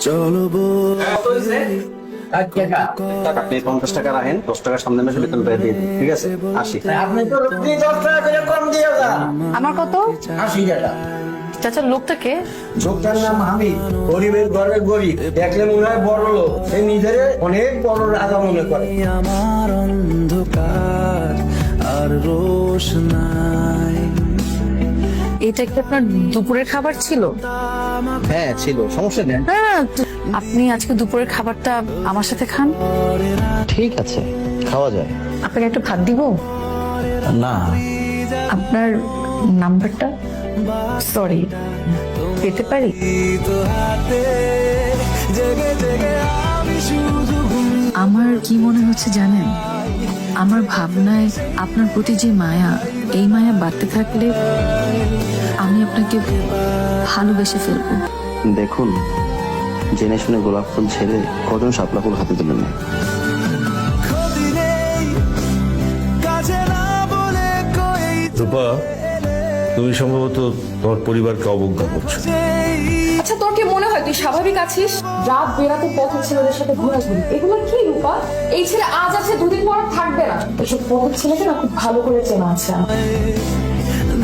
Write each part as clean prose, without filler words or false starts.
চলো আপনি 50 টাকা রাখেন, 10 টাকা সামনে মাসে বেতন পেয়ে দিয়ে দিন, ঠিক আছে? আসি। আপনি তো 10 টাকা করে কম দিয়ে যান। আমার কত? 80 টাকা। চাচা লোকটা কে? লোকটার নাম হামিদ, গরিবের ঘরের গরিব, দেখলে মনে হয় বড় লোক, সে নিজের অনেক বড় রাজা মনে করে। আমার অন্ধকার আর রোশনাই। এটা কি আপনার দুপুরের খাবার ছিল? হ্যাঁ ছিল, সমস্যা নেই। হ্যাঁ, আপনি আজকে দুপুরের খাবারটা আমার সাথে খান। ঠিক আছে, খাওয়া যায়। আপনাকে একটু ভাত দিব? না, আপনার নাম্বারটা সরি পেতে পারি? আমার কি মনে হচ্ছে জানেন, আমার ভাবনায় আপনার প্রতি যে মায়া, এই মায়া বাড়তে থাকলে আমি আপনাকে ভালোবেসে ফেলবো। দেখুন, জেনে শুনে গোলাপ ফুল ছেড়ে কজন শাপলা ফুল হাতে তুলে নেয়। রূপা, তুমি সম্ভবত তোমার পরিবারকে অবজ্ঞা করছো। আচ্ছা, তোর কি মনে হয় তুই স্বাভাবিক আছিস? রাত বেরাতে পথের ছেলেদের সাথে ঘোরাঘুরি, এগুলো কি রূপা? এই ছেলে আজ আছে, দুদিন পর থাকবে না। এসব পথের ছেলেকে না খুব ভালো করে চেনা আছে আমার।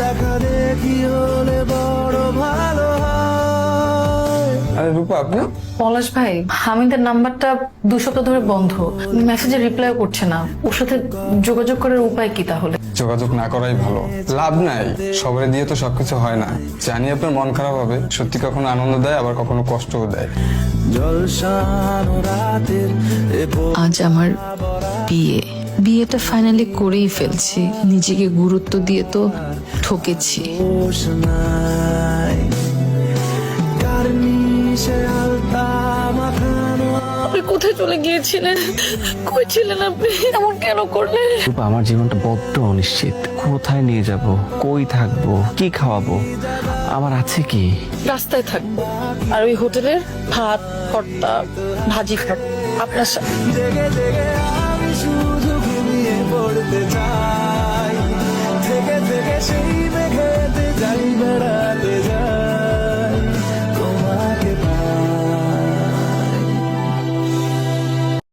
দেখা দেখি হলে বড় ভালো হয়। আরে রূপা, আপনি? পলাশ ভাই, হামিদের নাম্বারটা 2 সপ্তাহ ধরে বন্ধ, মেসেজে রিপ্লাই করছে না। ওর সাথে যোগাযোগ করার উপায় কি তাহলে? যোগাযোগ না করাই ভালো, লাভ নাই। সবাই দিয়ে তো সবকিছু হয় না। জানি আপনার মন খারাপ হবে, সত্যি কখনো আনন্দ দেয়, আবার কখনো কষ্টও দেয়। জলসানো রাতের আজ আমার বিয়েটা ফাইনালি করেই ফেলছি। নিজেকে গুরুত্ব দিয়ে তো ঠকেছি। নাই কার নিশে আলতা মাখানো। আপনি কোথায় চলে গিয়েছিলেন? কই ছিলেন আপনি? এমন কেন করলেন? আমার জীবনটা বড্ড অনিশ্চিত। কোথায় নিয়ে যাব, কই থাকবো, কি খাওয়াবো, আমার আছে কি? রাস্তায় থাকবো, আর ওই হোটেলের ভাত ভর্তা ভাজি খাবো আপনার সাথে। জেগে জেগে আমি শুধু ঘুমিয়ে পড়তে চাই, থেকে থেকে সেই